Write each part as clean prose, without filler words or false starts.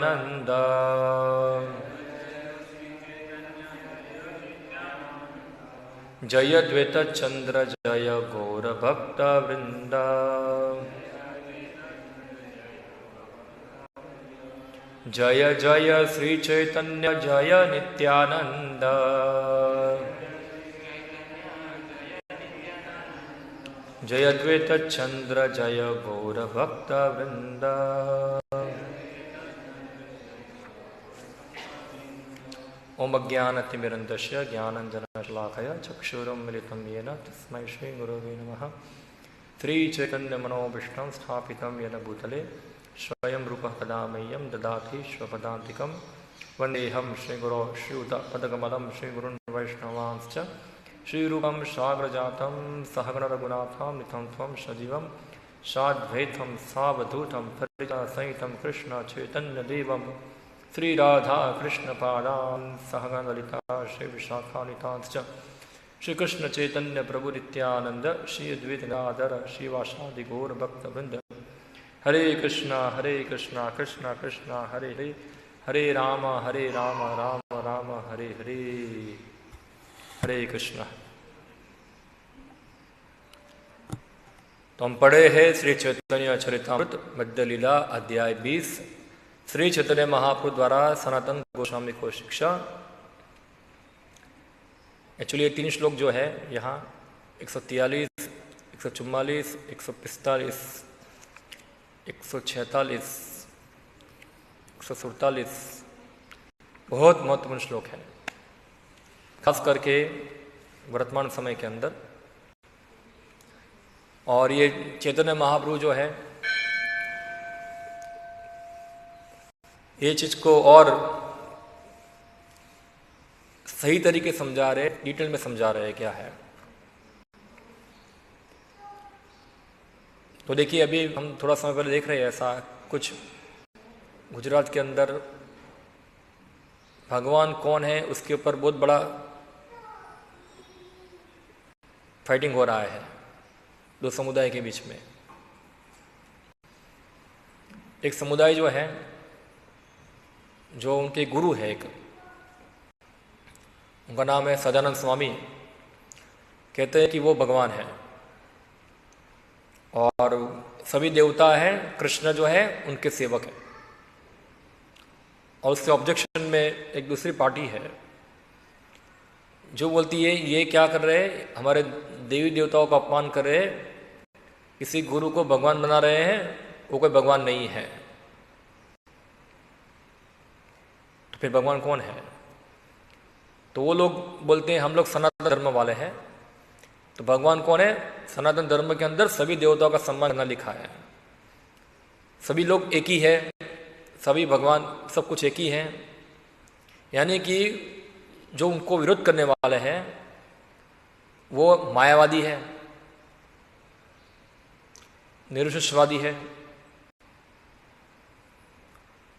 नित्यानंद। जय द्वैत चंद्र जय गौर भक्त वृंद। जय जय श्री चैतन्य जय नित्यानंद। जय द्वैत चंद्र जय गौर भक्त वृंद। ओम अज्ञानतिमिरन्धस्य ज्ञानञ्जनशलाकया चक्षुरुन्मिलितं येन तस्मै श्रीगुरवे नमः। श्रीचैतन्यमनोभीष्टं स्थापितं येन भूतले स्वयं रूपः कदा मह्यं ददाति स्वपदान्तिकं। वन्देऽहं श्रीगुरो श्रीयुतपदकमलं श्रीगुरुन् वैष्णवांश्च श्रीरूपं साग्रजातं सहगणरघुनाथान्वितं त्वं सजीवं साद्वैतं सावधूतं परिजनसहितं कृष्णचैतन्यदेवं श्री राधा कृष्ण पादान सहगण ललिता श्री विशाखान्वितांश्च श्री कृष्ण चैतन्य प्रभु नित्यानंद श्री अद्वैत गदाधर श्रीवासादि गौर भक्त वृंद। हरे कृष्णा कृष्णा कृष्णा हरे हरे, हरे राम राम राम हरे हरे। हरे कृष्णा। तो हम पढ़े हैं श्री चैतन्य चरितामृत मध्य लीला अध्याय 20। श्री चैतन्य महाप्रभु द्वारा सनातन गोस्वामी को शिक्षा। एक्चुअली ये 3 श्लोक जो है यहाँ 143, 144, 145, 146, 147 बहुत महत्वपूर्ण श्लोक है, खास करके वर्तमान समय के अंदर। और ये चैतन्य महाप्रभु जो है ये चीज को और सही तरीके समझा रहे, डिटेल में समझा रहे क्या है। तो देखिए अभी हम थोड़ा समय पहले देख रहे हैं ऐसा कुछ गुजरात के अंदर भगवान कौन है उसके ऊपर बहुत बड़ा फाइटिंग हो रहा है 2 समुदाय के बीच में। एक समुदाय जो है जो उनके गुरु है, एक उनका नाम है सदानंद स्वामी, कहते हैं कि वो भगवान है और सभी देवता हैं, कृष्ण जो है उनके सेवक है। और उसके ऑब्जेक्शन में एक दूसरी पार्टी है जो बोलती है ये क्या कर रहे हैं, हमारे देवी देवताओं का अपमान कर रहे हैं, किसी गुरु को भगवान बना रहे हैं, वो कोई भगवान नहीं है। फिर भगवान कौन है? तो वो लोग बोलते हैं हम लोग सनातन धर्म वाले हैं। तो भगवान कौन है? सनातन धर्म के अंदर सभी देवताओं का सम्मान करना लिखा है, सभी लोग एक ही है, सभी भगवान सब कुछ एक ही है। यानी कि जो उनको विरोध करने वाले हैं वो मायावादी है, निरुशवादी है।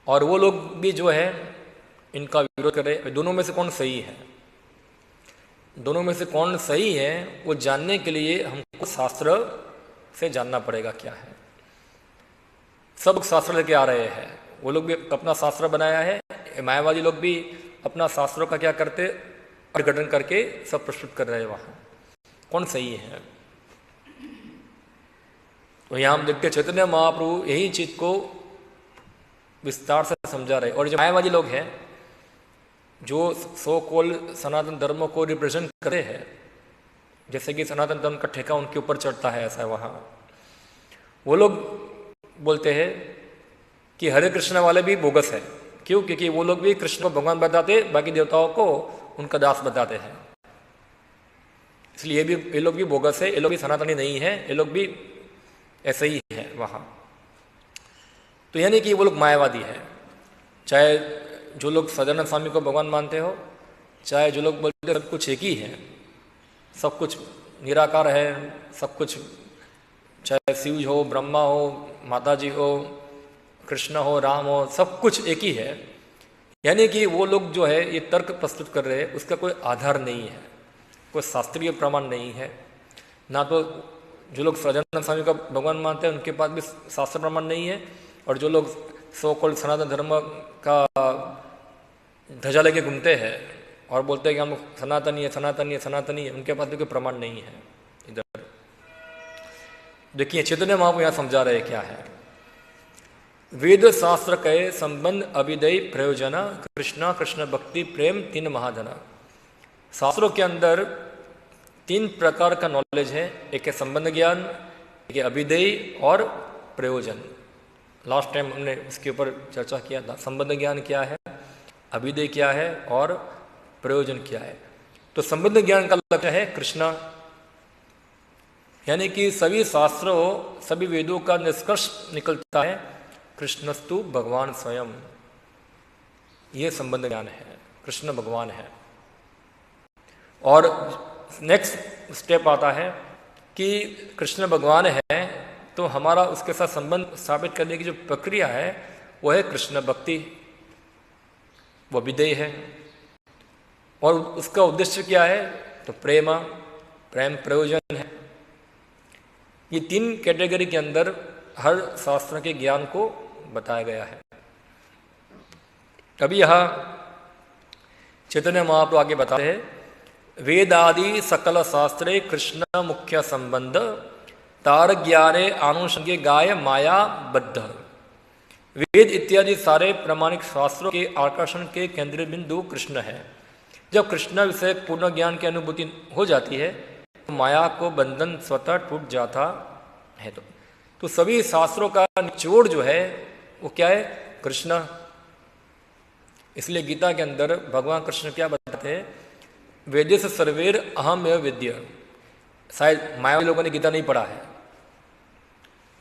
और वो लोग भी जो है इनका विरोध कर रहे। दोनों में से कौन सही है? दोनों में से कौन सही है वो जानने के लिए हमको शास्त्र से जानना पड़ेगा क्या है। सब शास्त्र लेके आ रहे हैं, वो लोग भी अपना शास्त्र बनाया है, मायावादी लोग भी अपना शास्त्रों का क्या करते अर्घटन करके सब प्रस्तुत कर रहे हैं। वहां कौन सही है? तो यहां हम देखते चैतन्य महाप्रभु यही चीज को विस्तार से समझा रहे। और जो मायावादी लोग हैं जो सो कॉल सनातन धर्म को रिप्रेजेंट करे हैं, जैसे कि सनातन धर्म का ठेका उनके ऊपर चढ़ता है, ऐसा है वहाँ। वो लोग बोलते हैं कि हरे कृष्ण वाले भी बोगस है। क्यों? क्योंकि वो लोग भी कृष्ण को भगवान बताते, बाकी देवताओं को उनका दास बताते हैं। इसलिए ये लोग भी बोगस है, ये लोग भी सनातनी नहीं है, ये लोग भी ऐसे ही है वहाँ। तो यानी कि वो लोग मायावादी है। चाहे जो लोग सदानंद स्वामी को भगवान मानते हो, चाहे जो लोग बोलते सब कुछ एक ही है, सब कुछ निराकार है, सब कुछ, चाहे शिव हो, ब्रह्मा हो, माता जी हो, कृष्ण हो, राम हो, सब कुछ एक ही है। यानी कि वो लोग जो है ये तर्क प्रस्तुत कर रहे हैं, उसका कोई आधार नहीं है, कोई शास्त्रीय प्रमाण नहीं है। ना तो जो लोग सदानंद स्वामी का भगवान मानते हैं उनके पास भी शास्त्र प्रमाण नहीं है, और जो लोग सो कॉल्ड सनातन धर्म का ध्वजा लेके घूमते हैं और बोलते हैं कि हम सनातनी है, सनातनी है, सनातनी है, उनके पास भी कोई प्रमाण नहीं है। इधर देखिए चैतन्य महाप्रभु यहाँ समझा रहे क्या है। वेद शास्त्र के संबंध अभिदय प्रयोजन कृष्णा कृष्ण भक्ति प्रेम तीन महाधना। शास्त्रों के अंदर तीन प्रकार का नॉलेज है, एक है संबंध ज्ञान, एक है अभिदय और प्रयोजन। लास्ट टाइम हमने इसके ऊपर चर्चा किया था, संबंध ज्ञान क्या है, अभिदय क्या है और प्रयोजन क्या है। तो संबंध ज्ञान का लक्ष्य है कृष्णा, यानी कि सभी शास्त्रों सभी वेदों का निष्कर्ष निकलता है कृष्णस्तु भगवान स्वयं। ये संबंध ज्ञान है, कृष्ण भगवान है। और नेक्स्ट स्टेप आता है कि कृष्ण भगवान है तो हमारा उसके साथ संबंध स्थापित करने की जो प्रक्रिया है वो है कृष्ण भक्ति, वो विधेय है। और उसका उद्देश्य क्या है, तो प्रेम प्रयोजन है। ये तीन कैटेगरी के अंदर हर शास्त्र के ज्ञान को बताया गया है। अभी यह चैतन्य महाप्रभु आगे बताते हैं, वेदादि सकल शास्त्रे कृष्ण मुख्य संबंध तार ज्ञाने आनुषंगे गाय माया बद्ध। वेद इत्यादि सारे प्रामाणिक शास्त्रों के आकर्षण के केंद्रीय बिंदु कृष्ण है। जब कृष्ण विषय पूर्ण ज्ञान की अनुभूति हो जाती है तो माया को बंधन स्वतः टूट जाता है। तो सभी शास्त्रों का निचोड़ जो है वो क्या है, कृष्ण। इसलिए गीता के अंदर भगवान कृष्ण क्या बताते हैं, वेदे से सर्वेर अहम एवं वेद्य। शायद मायावी लोगों ने गीता नहीं पढ़ा है,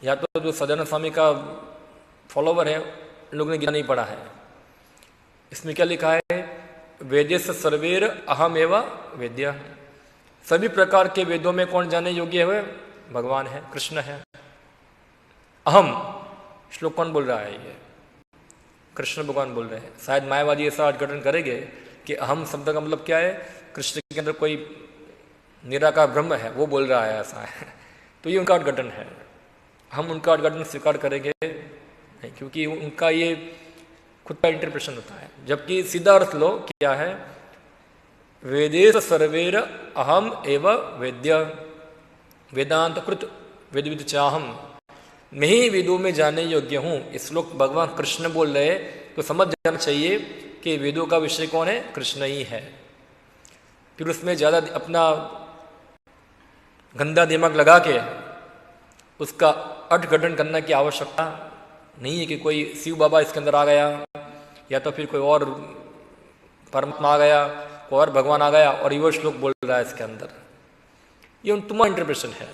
या तो जो सदानंद स्वामी का फॉलोवर है उन लोगों ने गीता नहीं पढ़ा है। इसमें क्या लिखा है, वेदे से सर्वेर अहम एवं वेद्य। सभी प्रकार के वेदों में कौन जाने योग्य है, भगवान है, कृष्ण है। अहम श्लोक कौन बोल रहा है, ये कृष्ण भगवान बोल रहे हैं। शायद मायावादी ऐसा अर्थ करेंगे कि अहम शब्द का मतलब क्या है, कृष्ण के अंदर कोई निराकार ब्रह्म है वो बोल रहा है, ऐसा है। तो ये उनका अर्थ है, हम उनका अर्थ स्वीकार करेंगे नहीं, क्योंकि उनका ये खुद का इंटरप्रेशन होता है। जबकि सीधा अर्थ लो क्या है, वेदेश सर्वेर अहम एव वेद्य वेदांत कृत वेदविद चाहम। मैं ही वेदों में जानने योग्य हूँ। इस श्लोक भगवान कृष्ण बोल रहे, तो समझ जाना चाहिए कि वेदों का विषय कौन है, कृष्ण ही है। फिर उसमें ज़्यादा अपना गंदा दिमाग लगा के उसका अर्थ करने की आवश्यकता नहीं है कि कोई शिव बाबा इसके अंदर आ गया, या तो फिर कोई और परमात्मा आ गया, कोई और भगवान आ गया और ये श्लोक बोल रहा है इसके अंदर। ये तुम्हारा इंटरप्रेशन है।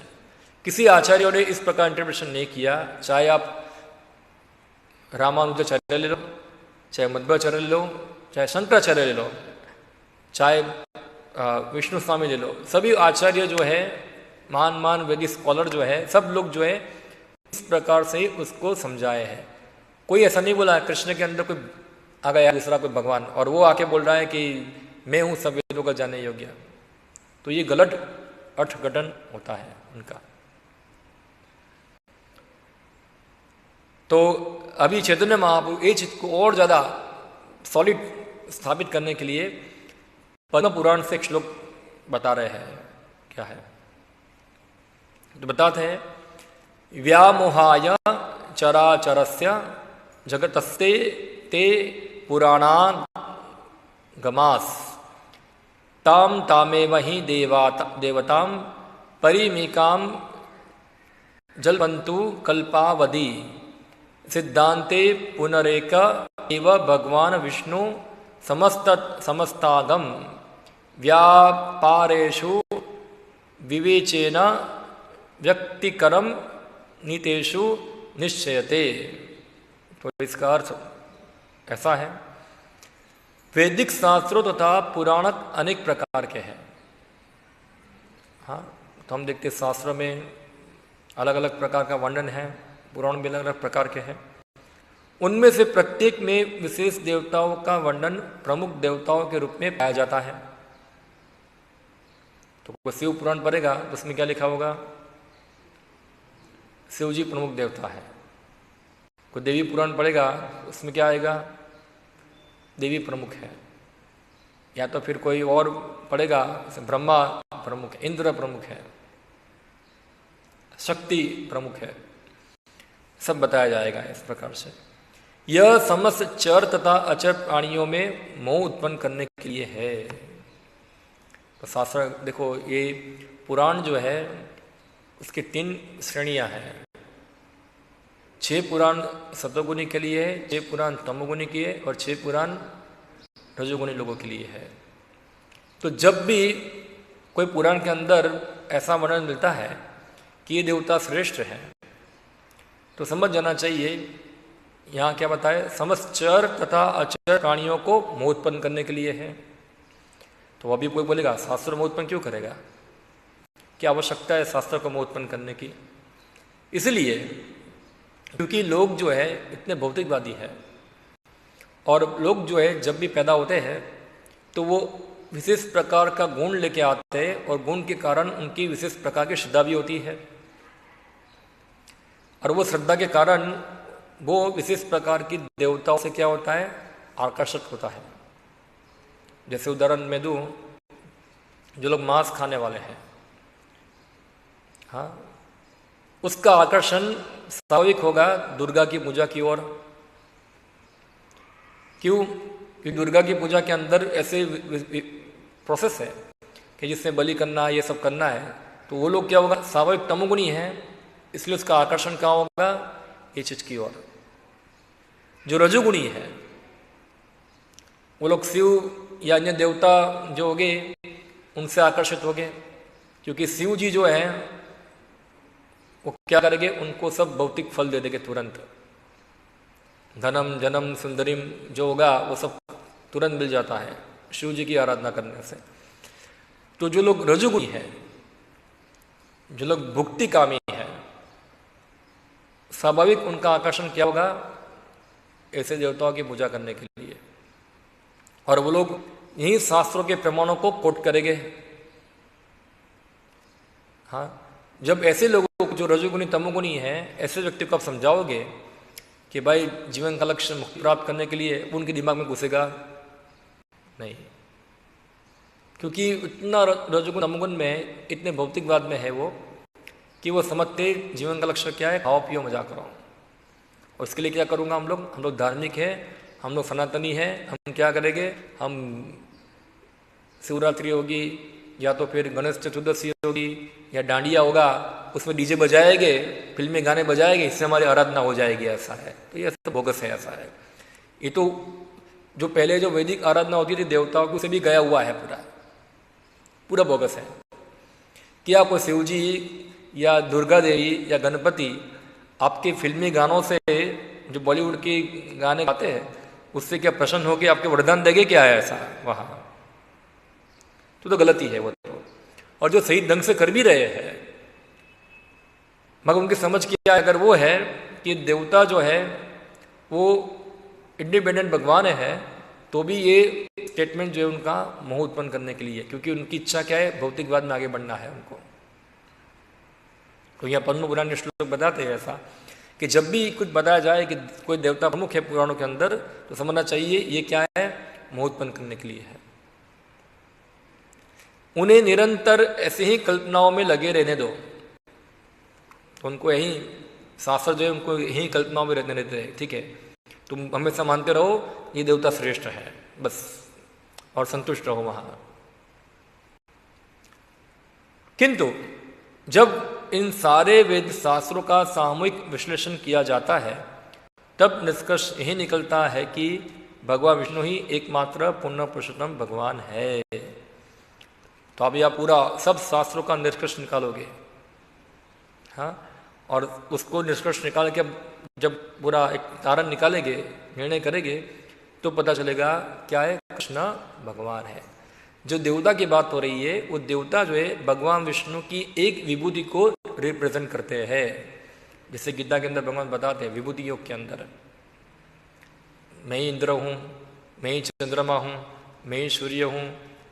किसी आचार्यों ने इस प्रकार इंटरप्रेशन नहीं किया। चाहे आप रामानुजाचार्य ले लो, चाहे मध्वाचार्य ले लो, चाहे शंकराचार्य ले लो, चाहे विष्णु स्वामी ले लो, सभी आचार्य जो है महान वैदिक स्कॉलर जो है, सब लोग जो है इस प्रकार से ही उसको समझाए हैं। कोई ऐसा नहीं बोला कृष्ण के अंदर कोई आ गया दूसरा कोई भगवान और वो आके बोल रहा है कि मैं हूं सब वेदों का जानने योग्य। तो ये गलत अर्थघटन होता है उनका। तो अभी चैतन्य महाप्रभु ये चीज को और ज्यादा सॉलिड स्थापित करने के लिए पद्म पुराण से एक श्लोक बता रहे हैं। क्या है, तो बताते हैं, व्यामोहाय चराचरस्य जगतस्ते ते पुराणान गमास ताम तामेव ही देवताम परिमीकाम जलपंतु कल्पावधि सिद्धांते पुनरेक एव भगवान विष्णु समस्तागम व्यापारेषु विवेचेन व्यक्तिकरम नीतेषु निश्चयते। तो इसका अर्थ ऐसा है, वैदिक शास्त्रों तथा पुराणक अनेक प्रकार के हैं। हाँ, तो हम देखते शास्त्रों में अलग अलग प्रकार का वर्णन है, पुराण में अलग अलग प्रकार के हैं। उनमें से प्रत्येक में विशेष देवताओं का वर्णन प्रमुख देवताओं के रूप में पाया जाता है। तो कोई शिव पुराण पढ़ेगा तो उसमें क्या लिखा होगा, शिव जी प्रमुख देवता है। कोई देवी पुराण पढ़ेगा उसमें क्या आएगा? देवी प्रमुख है। या तो फिर कोई और पढ़ेगा, ब्रह्मा प्रमुख है, इंद्र प्रमुख है, शक्ति प्रमुख है, सब बताया जाएगा इस प्रकार से। यह समस्त चर तथा अचर प्राणियों में मोह उत्पन्न करने के लिए है। तो शास्त्र देखो, ये पुराण जो है उसकी 3 श्रेणियां हैं। 6 पुराण सतोगुणी के लिए है, 6 पुराण तमोगुणी के है और 6 पुराण रजोगुणी लोगों के लिए है। तो जब भी कोई पुराण के अंदर ऐसा वर्णन मिलता है कि ये देवता श्रेष्ठ है, तो समझ जाना चाहिए यहाँ क्या बताए, समस्त चर तथा अचर प्राणियों को मोह उत्पन्न करने के लिए है। तो अभी कोई बोलेगा शास्त्र मोह उत्पन्न क्यों करेगा? क्या आवश्यकता है शास्त्र को मोह उत्पन्न करने की? इसलिए क्योंकि लोग जो है इतने भौतिकवादी है, और लोग जो है जब भी पैदा होते हैं तो वो विशेष प्रकार का गुण लेके आते हैं, और गुण के कारण उनकी विशेष प्रकार की श्रद्धा भी होती है, और वो श्रद्धा के कारण वो विशेष प्रकार की देवताओं से क्या होता है, आकर्षक होता है। जैसे उदाहरण में दूं, जो लोग मांस खाने वाले हैं, हाँ, उसका आकर्षण स्वाभाविक होगा दुर्गा की पूजा की ओर। क्यों? क्योंकि दुर्गा की पूजा के अंदर ऐसे प्रोसेस है कि जिसमें बलि करना, ये सब करना है, तो वो लोग क्या होगा, स्वाभाविक तमोगुणी है, इसलिए उसका आकर्षण कहाँ होगा, ये चीज की ओर। जो रजोगुणी है वो लोग शिव या अन्य देवता जो होंगे उनसे आकर्षित होंगे, क्योंकि शिव जी जो है वो क्या करेंगे, उनको सब भौतिक फल दे देंगे तुरंत। धनम जनम सुंदरीम जो होगा वो सब तुरंत मिल जाता है शिव जी की आराधना करने से। तो जो लोग रजोगुणी हैं, जो लोग भुक्ति कामी है, स्वाभाविक उनका आकर्षण क्या होगा, ऐसे देवताओं की पूजा करने के लिए। और वो लोग यही शास्त्रों के प्रमाणों को कोट करेंगे। हाँ, जब ऐसे लोगों को जो रजोगुणी तमोगुणी है, ऐसे व्यक्ति को आप समझाओगे कि भाई जीवन का लक्ष्य मुक्ति प्राप्त करने के लिए, उनके दिमाग में घुसेगा नहीं, क्योंकि इतना रजोगुण तमोगुण में, इतने भौतिकवाद में है वो, कि वो समझते जीवन का लक्ष्य क्या है, खाओ पियो मजा करो। और इसके लिए क्या करूँगा, हम लोग धार्मिक है, हम लोग सनातनी है, हम क्या करेंगे, हम शिवरात्रि होगी या तो फिर गणेश चतुर्दशी होगी या डांडिया होगा, उसमें डीजे बजाएंगे, फिल्मी गाने बजाएंगे, इससे हमारी आराधना हो जाएगी, ऐसा है। तो ये सब बोगस है, ऐसा है। ये तो जो पहले जो वैदिक आराधना होती थी देवताओं की, उसे भी गया हुआ है, पूरा बोगस है। क्या कोई शिव जी या दुर्गा देवी या गणपति आपके फिल्मी गानों से, जो बॉलीवुड के गाने गाते हैं, उससे क्या प्रसन्न होकर आपके वरदान देंगे क्या है ऐसा वहाँ? तो गलती है वो तो। और जो सही ढंग से कर भी रहे हैं, मगर उनकी समझ क्या अगर वो है कि देवता जो है वो इंडिपेंडेंट भगवान है, तो भी ये स्टेटमेंट जो है उनका मोह उत्पन्न करने के लिए, क्योंकि उनकी इच्छा क्या है, भौतिकवाद में आगे बढ़ना है उनको। तो यहाँ पद्म पुराण के श्लोक बताते हैं ऐसा कि जब भी कुछ बताया जाए कि कोई देवता प्रमुख है पुराणों के अंदर, तो समझना चाहिए ये क्या है, मोह उत्पन्न करने के लिए है। उन्हें निरंतर ऐसे ही कल्पनाओं में लगे रहने दो। तो उनको यही शास्त्र जो है उनको यही कल्पनाओं में रहने देते हैं, ठीक है, तुम हमेशा मानते रहो ये देवता श्रेष्ठ है बस, और संतुष्ट रहो वहां। किंतु जब इन सारे वेद शास्त्रों का सामूहिक विश्लेषण किया जाता है, तब निष्कर्ष यही निकलता है कि भगवान विष्णु ही एकमात्र पूर्ण पुरुषोत्तम भगवान है। तो अब यह पूरा सब शास्त्रों का निष्कर्ष निकालोगे, हाँ, और उसको निष्कर्ष निकाल के जब पूरा एक तारण निकालेंगे, निर्णय करेंगे, तो पता चलेगा क्या है, कृष्ण भगवान है। जो देवता की बात हो रही है, वो देवता जो है भगवान विष्णु की एक विभूति को रिप्रेजेंट करते हैं। जैसे गीता के अंदर भगवान बताते हैं विभूति योग के अंदर, मैं ही इंद्र हूँ, मैं ही चंद्रमा हूँ, मैं ही सूर्य हूँ,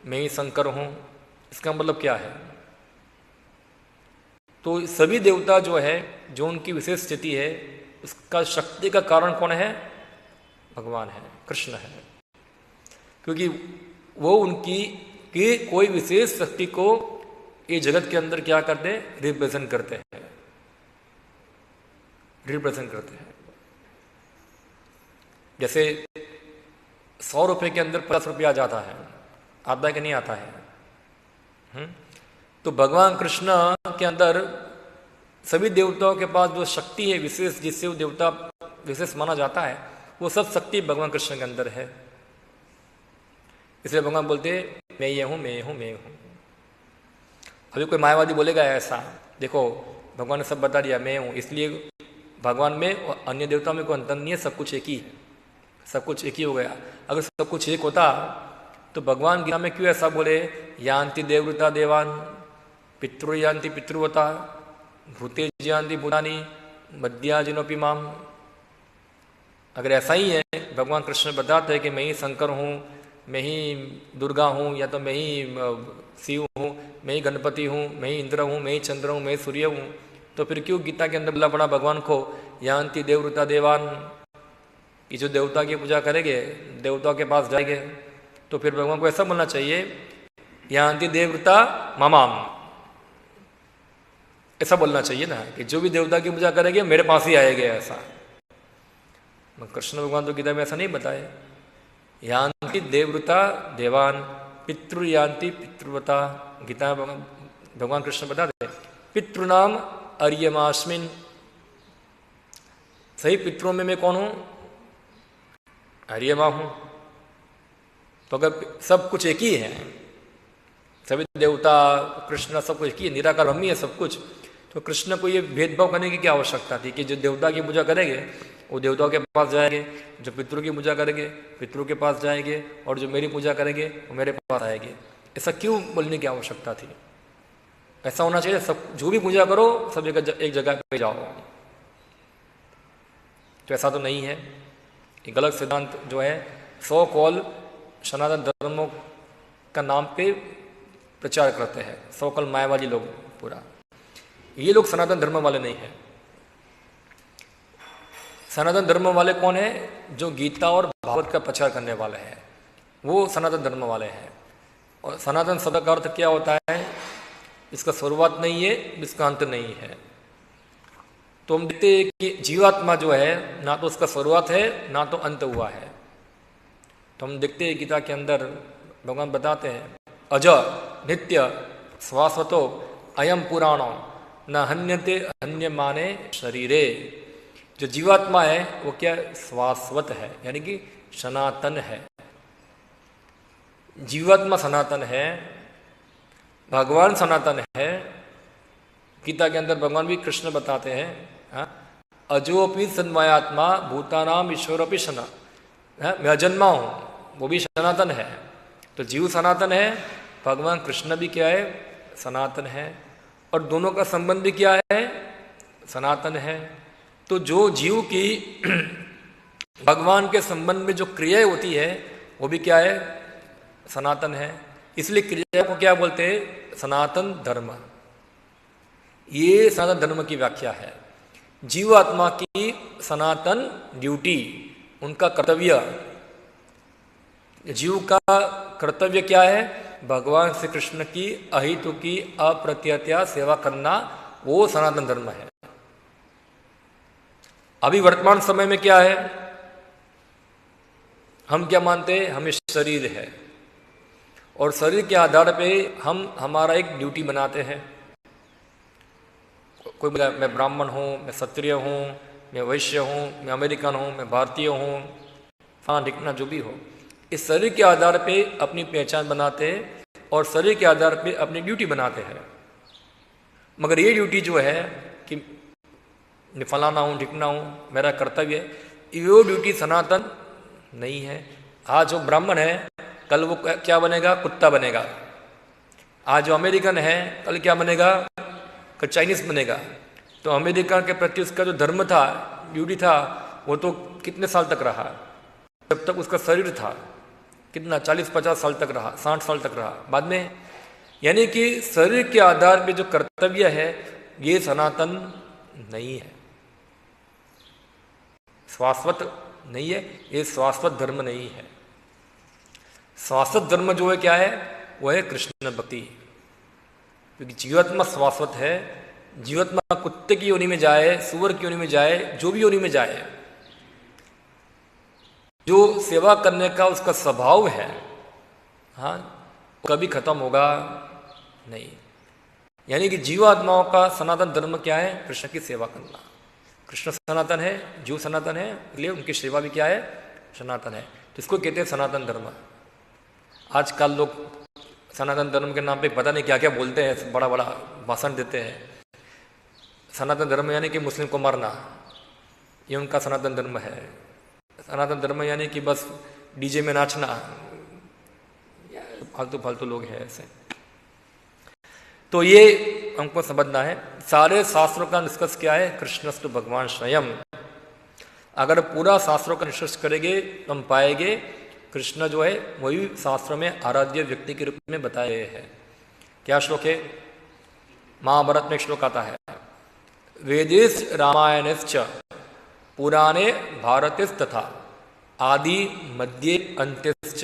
मैं ही शंकर हूँ। इसका मतलब क्या है? तो सभी देवता जो है, जो उनकी विशेष स्थिति है, उसका शक्ति का कारण कौन है? भगवान है, कृष्ण है। क्योंकि वो उनकी कि कोई विशेष शक्ति को ये जगत के अंदर क्या करते हैं? रिप्रेजेंट करते हैं, रिप्रेजेंट करते हैं। जैसे 100 रुपए के अंदर 50 रुपया जाता है, आता है कि नहीं आता है? तो भगवान कृष्ण के अंदर सभी देवताओं के पास जो शक्ति है विशेष, जिससे वो देवता विशेष माना जाता है, वो सब शक्ति भगवान कृष्ण के अंदर है। इसलिए भगवान बोलते मैं ये हूं, मैं हूं, मैं हूं। अभी कोई मायावादी बोलेगा ऐसा, देखो भगवान ने सब बता दिया, मैं हूं, इसलिए भगवान में और अन्य देवताओं में कोई अंतर नहीं है, सब कुछ एक ही है, सब कुछ एक ही हो गया। अगर सब कुछ एक होता तो भगवान गीता में क्यों ऐसा बोले, यान्ति देववृता देवान पितृ यान्ति पितृवता भूते जानती भूतानी मध्याजिनोपि माम। अगर ऐसा ही है, भगवान कृष्ण बताते हैं कि मैं ही शंकर हूँ, मैं ही दुर्गा हूँ, या तो मैं ही शिव हूँ, मैं ही गणपति हूँ, मैं ही इंद्र हूँ, मैं ही चंद्र हूँ, मैं ही सूर्य हूँ, तो फिर क्यों गीता के अंदर बोला पड़ा भगवान को यान्ति देववृता देवान, कि जो देवता की पूजा करेंगे देवताओं के पास जाएंगे। तो फिर भगवान को ऐसा बोलना चाहिए यान्ति देववृता ममाम, ऐसा बोलना चाहिए ना, कि जो भी देवता की पूजा करेंगे मेरे पास ही आएंगे। ऐसा कृष्ण भगवान तो गीता में ऐसा नहीं बताए। यान्ति देववृता देवान पितृ यान्ति पितृवता, गीता में भगवान कृष्ण बताते पितृनाम अर्यमास्मिन, सही पितरों में मैं कौन हूं? अर्यमा हूं। तो अगर सब कुछ एक ही है, सभी देवता कृष्ण सब कुछ एक ही है, निराकार ब्रह्म ही है सब कुछ, तो कृष्ण को ये भेदभाव करने की क्या आवश्यकता थी कि जो देवता की पूजा करेंगे वो देवताओं के पास जाएंगे, जो पितरों की पूजा करेंगे पितरों के पास जाएंगे, और जो मेरी पूजा करेंगे वो मेरे पास आएंगे। ऐसा क्यों बोलने की आवश्यकता थी? ऐसा होना चाहिए सब जो भी पूजा करो सब एक जगह पे जाओ। तो ऐसा तो नहीं है, एक गलत सिद्धांत जो है सो कॉल सनातन धर्मों का नाम पे प्रचार करते हैं, सो कॉल मायावादी लोग पूरा। ये लोग सनातन धर्म वाले नहीं है। सनातन धर्म वाले कौन है? जो गीता और भागवत का प्रचार करने वाले हैं, वो सनातन धर्म वाले हैं। और सनातन शब्द का अर्थ क्या होता है? इसका शुरुआत नहीं है, इसका अंत नहीं है। तो हम देखते हैं कि जीवात्मा जो है ना तो उसका शुरुआत है ना तो अंत हुआ है। तो हम देखते हैं गीता के अंदर भगवान बताते हैं अज नित्य शाश्वतो अयम पुराणो न हन्यते हन्य माने शरीरे। जो जीवात्मा है वो क्या? शाश्वत है, यानी कि सनातन है। जीवात्मा सनातन है, भगवान सनातन है। गीता के अंदर भगवान भी कृष्ण बताते हैं अजोपि सन्मयात्मा भूतानाम ईश्वरोपि सना, मैं अजन्मा हूं, वो भी सनातन है। तो जीव सनातन है, भगवान कृष्ण भी क्या है? सनातन है। और दोनों का संबंध भी क्या है? सनातन है। तो जो जीव की भगवान के संबंध में जो क्रियाएं होती है वो भी क्या है? सनातन है। इसलिए क्रिया को क्या बोलते हैं? सनातन धर्म। ये सनातन धर्म की व्याख्या है। जीवात्मा की सनातन ड्यूटी, उनका कर्तव्य, जीव का कर्तव्य क्या है? भगवान श्री कृष्ण की अहितु की अप्रत्यत्या सेवा करना, वो सनातन धर्म है। अभी वर्तमान समय में क्या है? हम क्या मानते हैं? हमें शरीर है, और शरीर के आधार पे हम हमारा एक ड्यूटी बनाते हैं। कोई बोला मैं ब्राह्मण हूँ, मैं क्षत्रिय हूँ, मैं वैश्य हूँ, मैं अमेरिकन हूँ, मैं भारतीय हूँ, हाँ दिखना जो भी हो, इस शरीर के आधार पे अपनी पहचान बनाते हैं और शरीर के आधार पे अपनी ड्यूटी बनाते हैं। मगर ये ड्यूटी जो है कि मैं फलाना हूँ, ढिकना हूँ, मेरा कर्तव्य है, वो ड्यूटी सनातन नहीं है। आज जो ब्राह्मण है कल वो क्या बनेगा? कुत्ता बनेगा। आज जो अमेरिकन है कल क्या बनेगा? कल चाइनीज बनेगा। तो अमेरिका के प्रति उसका जो धर्म था, ड्यूटी था, वो तो कितने साल तक रहा? जब तक उसका शरीर था, कितना 40-50 साल तक रहा, 60 साल तक रहा। बाद में यानी कि शरीर के आधार पे जो कर्तव्य है ये सनातन नहीं है। शाश्वत नहीं है, ये शाश्वत धर्म नहीं है। शाश्वत धर्म जो है क्या है, वो है कृष्ण भक्ति। क्योंकि जीवात्मा शाश्वत है। जीवात्मा कुत्ते की योनि में जाए, सुअर की योनि में जाए, जो भी योनि में जाए, जो सेवा करने का उसका स्वभाव है, हाँ, कभी खत्म होगा नहीं। यानी कि जीवात्माओं का सनातन धर्म क्या है, कृष्ण की सेवा करना। कृष्ण सनातन है, जीव सनातन है, इसलिए उनकी सेवा भी क्या है, सनातन है। तो इसको कहते हैं सनातन धर्म। आजकल लोग सनातन धर्म के नाम पे पता नहीं क्या क्या बोलते हैं, बड़ा बड़ा भाषण देते हैं। सनातन धर्म यानी कि मुस्लिम को मारना, ये उनका सनातन धर्म है। सनातन धर्म यानी कि बस डीजे में नाचना, फालतू फालतू लोग हैं ऐसे। तो ये हमको समझना है। सारे शास्त्रों का निष्कर्ष क्या है, कृष्णस्तु भगवान स्वयं। अगर पूरा शास्त्रों का निष्कर्ष करेंगे तो हम पाएंगे कृष्ण जो है वही शास्त्रों में आराध्य व्यक्ति के रूप में बताए गए हैं। क्या श्लोक है, महाभारत में एक श्लोक आता है, वेदेश रामायणश्च पुराणे भारतेश तथा आदि मध्य अंत्यश्च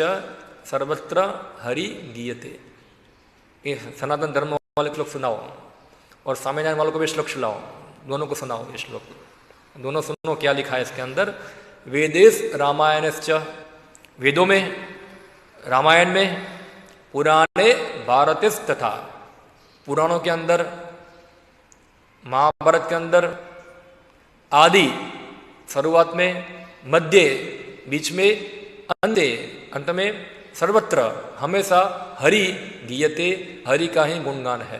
सर्वत्र हरि गीयते। ये सनातन धर्म वाले श्लोक सुनाओ और सामने जाने वालों को भी श्लोक सुनाओ, दोनों को सुनाओ ये श्लोक, दोनों सुनो क्या लिखा है इसके अंदर। वेदेश रामायणश्च, वेदों में, रामायण में, पुराणे भारतेश तथा, पुराणों के अंदर, महाभारत के अंदर, आदि शुरुआत में, मध्य बीच में, अंत में, सर्वत्र हमेशा हरि गीयते, हरि का ही गुणगान है,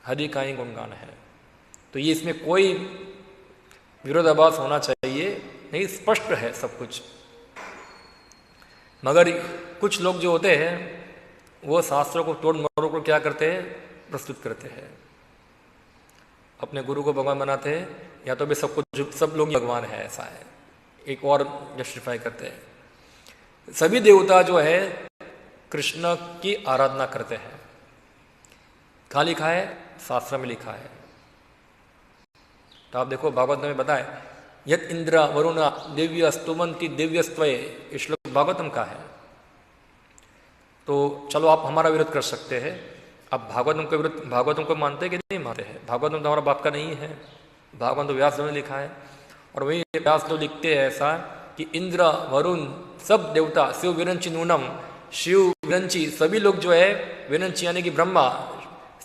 हरि का ही गुणगान है। तो ये इसमें कोई विरोधाभास होना चाहिए नहीं, स्पष्ट है सब कुछ। मगर कुछ लोग जो होते हैं वो शास्त्रों को तोड़ मरोड़ को क्या करते हैं, प्रस्तुत करते हैं, अपने गुरु को भगवान बनाते हैं, या तो भी सब कुछ सब लोग भगवान है, ऐसा है, एक और जस्टिफाई करते हैं। सभी देवता जो है कृष्ण की आराधना करते हैं। कहाँ लिखा है, शास्त्र में लिखा है। तो आप देखो भागवत में बताए, यत इंद्र वरुण दिव्य स्तुवंती दिव्य स्वये, ये श्लोक भागवतम का है। तो चलो आप हमारा विरोध कर सकते हैं, अब भागवतम को विरोध, भागवतम को मानते हैं कि नहीं मानते हैं? भागवतम तो हमारा बाप का नहीं है, भागवत तो व्यास ने लिखा है। और वही व्यास तो लिखते हैं ऐसा कि इंद्र वरुण सब देवता, शिव विरंची नूनम, शिव विरंची सभी लोग जो है, विरंची यानी कि ब्रह्मा,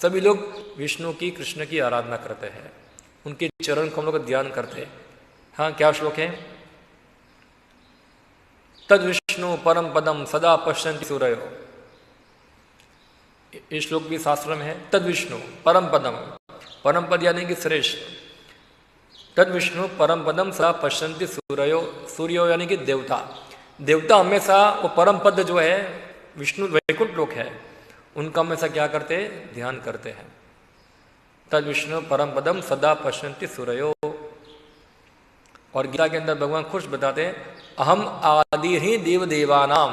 सभी लोग विष्णु की, कृष्ण की आराधना करते हैं, उनके चरण कमलों का ध्यान करते हैं। हाँ, क्या श्लोक है, तद विष्णु परम पदम सदा पश्यन्ति सूरयो, ये श्लोक भी शास्त्र में है। तद विष्णु परम पदम, परम पद यानी कि श्रेष्ठ, तद विष्णु परम पदम सदा पश्यन्ति सूरयो, सूर्यो यानी कि देवता, देवता हमेशा वो परम पद जो है विष्णु वैकुंठ लोक है, उनका हमेशा क्या करते हैं, ध्यान करते हैं। तद विष्णु परम पदम सदा पश्यन्ति सूरयो। और गीता के अंदर भगवान खुश बताते हैं, अहम आदि ही देव देवानाम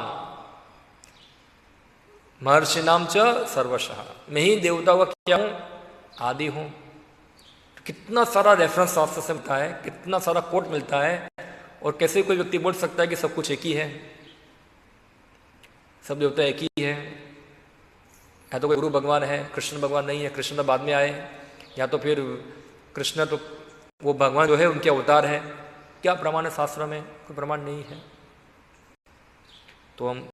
महर्षि नाम च सर्वशः, मैं ही देवता का क्या हूं, आदि हूं। कितना सारा रेफरेंस शास्त्र से मिलता है, कितना सारा कोट मिलता है, और कैसे कोई व्यक्ति बोल सकता है कि सब कुछ एक ही है, सब देवता एक ही है। या तो कोई गुरु भगवान है, कृष्ण भगवान नहीं है, कृष्ण तो बाद में आए, या तो फिर कृष्ण तो वो भगवान जो है उनके अवतार है। क्या प्रमाण है शास्त्र में? कोई प्रमाण नहीं है। तो हम